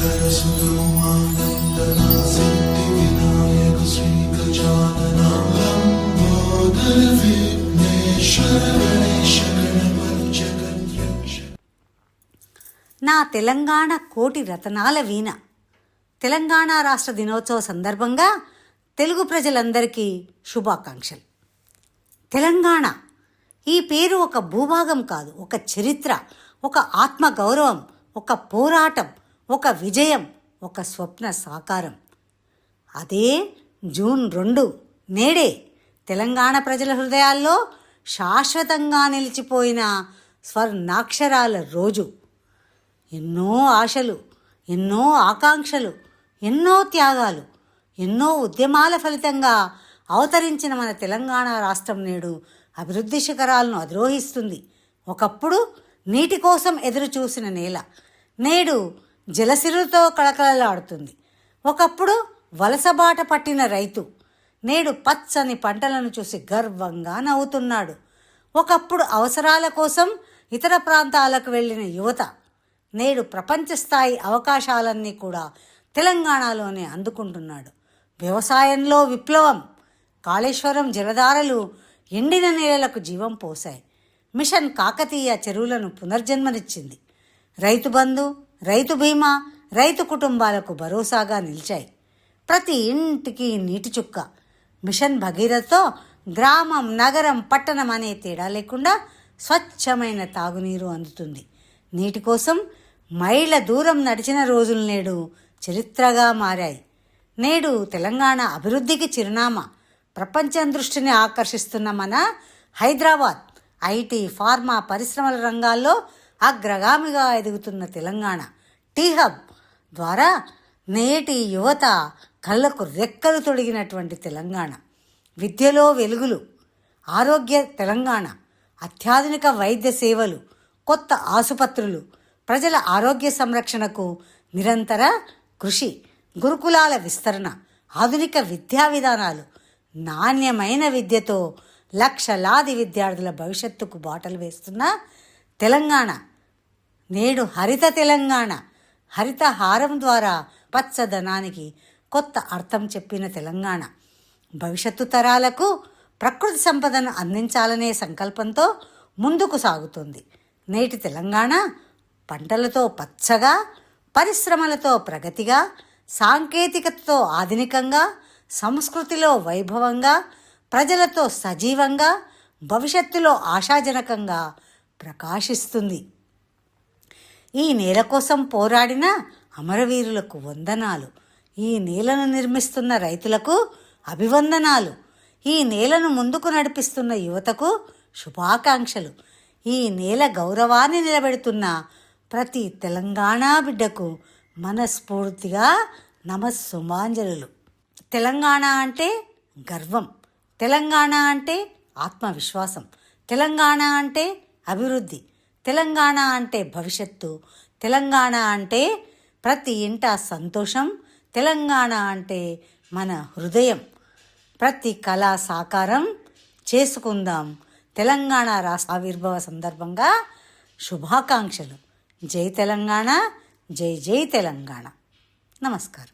నా తెలంగాణ కోటి రతనాల వీణ. తెలంగాణ రాష్ట్ర దినోత్సవ సందర్భంగా తెలుగు ప్రజలందరికీ శుభాకాంక్షలు. తెలంగాణ ఈ పేరు ఒక భూభాగం కాదు, ఒక చరిత్ర, ఒక ఆత్మగౌరవం, ఒక పోరాటం, ఒక విజయం, ఒక స్వప్న సాకారం. అదే జూన్ 2 నేడే తెలంగాణ ప్రజల హృదయాల్లో శాశ్వతంగా నిలిచిపోయిన స్వర్ణాక్షరాల రోజు. ఎన్నో ఆశలు, ఎన్నో ఆకాంక్షలు, ఎన్నో త్యాగాలు, ఎన్నో ఉద్యమాల ఫలితంగా అవతరించిన మన తెలంగాణ రాష్ట్రం నేడు అభివృద్ధి శిఖరాలను అధిరోహిస్తుంది. ఒకప్పుడు నీటి కోసం ఎదురు చూసిన నేల నేడు జలసిరులతో కళకళలాడుతుంది. ఒకప్పుడు వలసబాట పట్టిన రైతు నేడు పచ్చని పంటలను చూసి గర్వంగా నవ్వుతున్నాడు. ఒకప్పుడు అవసరాల కోసం ఇతర ప్రాంతాలకు వెళ్ళిన యువత నేడు ప్రపంచ స్థాయి అవకాశాలన్నీ కూడా తెలంగాణలోనే అందుకుంటున్నాడు. వ్యవసాయంలో విప్లవం. కాళేశ్వరం జలధారలు ఎండిన నేలలకు జీవం పోశాయి. మిషన్ కాకతీయ చెరువులను పునర్జన్మనిచ్చింది. రైతు బంధు, రైతు బీమా రైతు కుటుంబాలకు భరోసాగా నిలిచాయి. ప్రతి ఇంటికి నీటి చుక్క. మిషన్ భగీరథతో గ్రామం, నగరం, పట్టణం అనే తేడా లేకుండా స్వచ్ఛమైన తాగునీరు అందుతుంది. నీటి కోసం మైళ్ళ దూరం నడిచిన రోజులు నేడు చరిత్రగా మారాయి. నేడు తెలంగాణ అభివృద్ధికి చిరునామా. ప్రపంచం దృష్టిని ఆకర్షిస్తున్న మన హైదరాబాద్ ఐటీ, ఫార్మా పరిశ్రమల రంగాల్లో అగ్రగామిగా ఎదుగుతున్న తెలంగాణ టీ హబ్ ద్వారా నేటి యువత కళ్ళకు రెక్కలు తొడిగినటువంటి తెలంగాణ. విద్యలో వెలుగులు. ఆరోగ్య తెలంగాణ. అత్యాధునిక వైద్య సేవలు, కొత్త ఆసుపత్రులు, ప్రజల ఆరోగ్య సంరక్షణకు నిరంతర కృషి, గురుకులాల విస్తరణ, ఆధునిక విద్యా విధానాలు, నాణ్యమైన విద్యతో లక్షలాది విద్యార్థుల భవిష్యత్తుకు బాటలు వేస్తున్న తెలంగాణ నేడు హరిత తెలంగాణ. హరితహారం ద్వారా పచ్చదనానికి కొత్త అర్థం చెప్పిన తెలంగాణ భవిష్యత్తు తరాలకు ప్రకృతి సంపదను అందించాలనే సంకల్పంతో ముందుకు సాగుతుంది. నేటి తెలంగాణ పంటలతో పచ్చగా, పరిశ్రమలతో ప్రగతిగా, సాంకేతికతతో ఆధునికంగా, సంస్కృతిలో వైభవంగా, ప్రజలతో సజీవంగా, భవిష్యత్తులో ఆశాజనకంగా ప్రకాశిస్తుంది. ఈ నేల కోసం పోరాడిన అమరవీరులకు వందనాలు. ఈ నేలను నిర్మిస్తున్న రైతులకు అభివందనాలు. ఈ నేలను ముందుకు నడిపిస్తున్న యువతకు శుభాకాంక్షలు. ఈ నేల గౌరవాన్ని నిలబెడుతున్న ప్రతి తెలంగాణ బిడ్డకు మనస్ఫూర్తిగా నమస్సుమాంజలులు. తెలంగాణ అంటే గర్వం. తెలంగాణ అంటే ఆత్మవిశ్వాసం. తెలంగాణ అంటే అభివృద్ధి. తెలంగాణ అంటే భవిష్యత్తు. తెలంగాణ అంటే ప్రతి ఇంట సంతోషం. తెలంగాణ అంటే మన హృదయం. ప్రతి కళ సాకారం చేసుకుందాం. తెలంగాణ రాష్ట్ర ఆవిర్భావ సందర్భంగా శుభాకాంక్షలు. జై తెలంగాణ, జై జై తెలంగాణ. నమస్కారం.